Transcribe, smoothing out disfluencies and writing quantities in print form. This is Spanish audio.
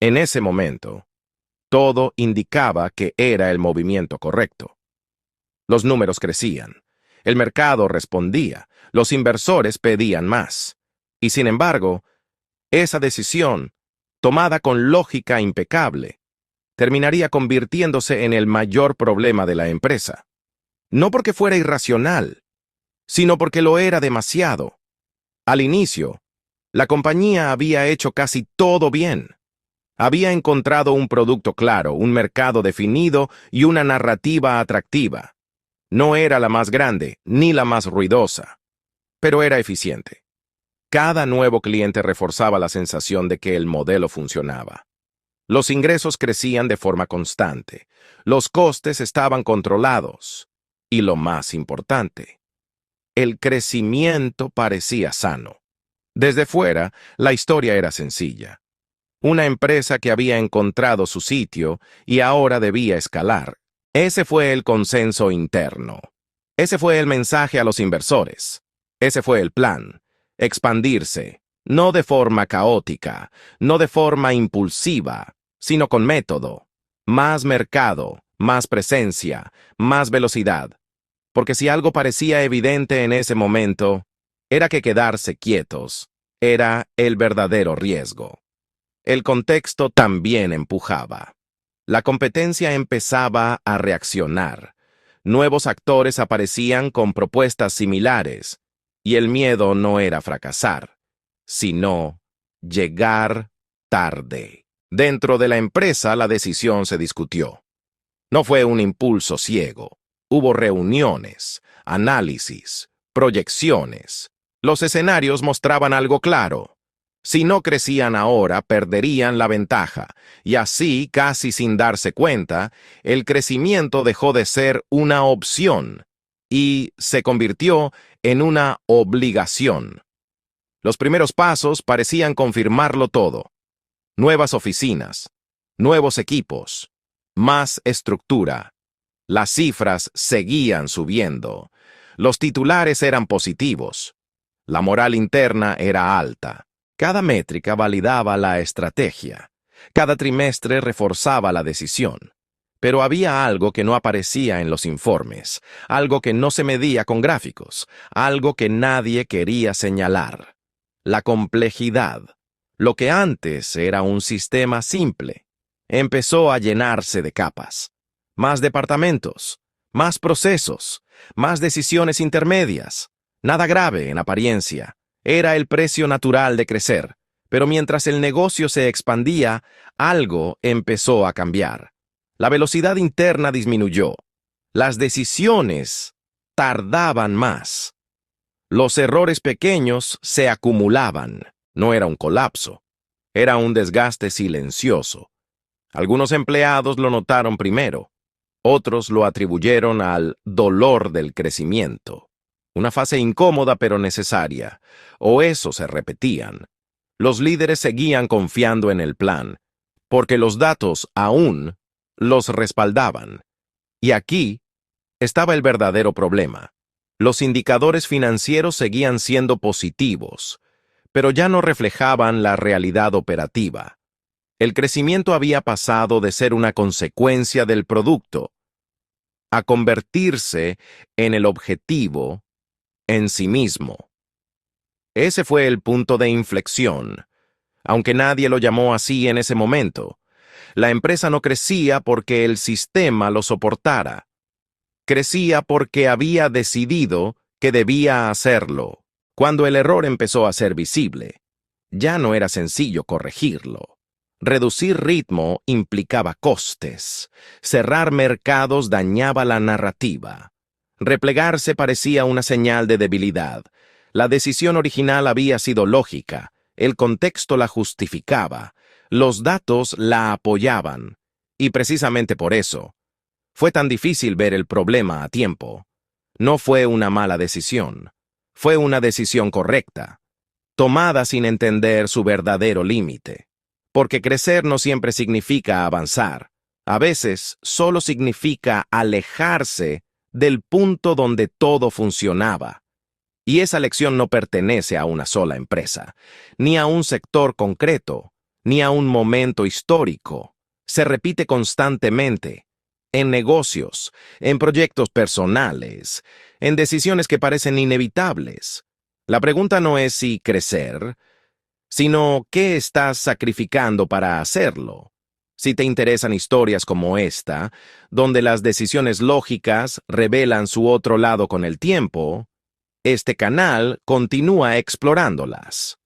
En ese momento, todo indicaba que era el movimiento correcto. Los números crecían, el mercado respondía, los inversores pedían más. Y sin embargo, esa decisión, tomada con lógica impecable, terminaría convirtiéndose en el mayor problema de la empresa. No porque fuera irracional, sino porque lo era demasiado. Al inicio, la compañía había hecho casi todo bien. Había encontrado un producto claro, un mercado definido y una narrativa atractiva. No era la más grande, ni la más ruidosa, pero era eficiente. Cada nuevo cliente reforzaba la sensación de que el modelo funcionaba. Los ingresos crecían de forma constante, los costes estaban controlados, y lo más importante, el crecimiento parecía sano. Desde fuera, la historia era sencilla. Una empresa que había encontrado su sitio y ahora debía escalar. Ese fue el consenso interno. Ese fue el mensaje a los inversores. Ese fue el plan. Expandirse, no de forma caótica, no de forma impulsiva, sino con método. Más mercado, más presencia, más velocidad. Porque si algo parecía evidente en ese momento, era que quedarse quietos era el verdadero riesgo. El contexto también empujaba. La competencia empezaba a reaccionar. Nuevos actores aparecían con propuestas similares, y el miedo no era fracasar, sino llegar tarde. Dentro de la empresa la decisión se discutió. No fue un impulso ciego. Hubo reuniones, análisis, proyecciones. Los escenarios mostraban algo claro. Si no crecían ahora, perderían la ventaja, y así, casi sin darse cuenta, el crecimiento dejó de ser una opción y se convirtió en una obligación. Los primeros pasos parecían confirmarlo todo. Nuevas oficinas, nuevos equipos, más estructura. Las cifras seguían subiendo. Los titulares eran positivos. La moral interna era alta. Cada métrica validaba la estrategia. Cada trimestre reforzaba la decisión. Pero había algo que no aparecía en los informes, algo que no se medía con gráficos, algo que nadie quería señalar. La complejidad. Lo que antes era un sistema simple, empezó a llenarse de capas. Más departamentos, más procesos, más decisiones intermedias. Nada grave en apariencia. Era el precio natural de crecer. Pero mientras el negocio se expandía, algo empezó a cambiar. La velocidad interna disminuyó. Las decisiones tardaban más. Los errores pequeños se acumulaban. No era un colapso. Era un desgaste silencioso. Algunos empleados lo notaron primero. Otros lo atribuyeron al dolor del crecimiento. Una fase incómoda pero necesaria. O eso se repetían. Los líderes seguían confiando en el plan, porque los datos aún los respaldaban. Y aquí estaba el verdadero problema. Los indicadores financieros seguían siendo positivos, pero ya no reflejaban la realidad operativa. El crecimiento había pasado de ser una consecuencia del producto a convertirse en el objetivo en sí mismo. Ese fue el punto de inflexión, aunque nadie lo llamó así en ese momento. La empresa no crecía porque el sistema lo soportara. Crecía porque había decidido que debía hacerlo. Cuando el error empezó a ser visible, ya no era sencillo corregirlo. Reducir ritmo implicaba costes. Cerrar mercados dañaba la narrativa. Replegarse parecía una señal de debilidad. La decisión original había sido lógica. El contexto la justificaba. Los datos la apoyaban. Y precisamente por eso, fue tan difícil ver el problema a tiempo. No fue una mala decisión. Fue una decisión correcta, tomada sin entender su verdadero límite. Porque crecer no siempre significa avanzar. A veces solo significa alejarse del punto donde todo funcionaba. Y esa lección no pertenece a una sola empresa, ni a un sector concreto, ni a un momento histórico. Se repite constantemente, en negocios, en proyectos personales, en decisiones que parecen inevitables. La pregunta no es si crecer, sino qué estás sacrificando para hacerlo. Si te interesan historias como esta, donde las decisiones lógicas revelan su otro lado con el tiempo, este canal continúa explorándolas.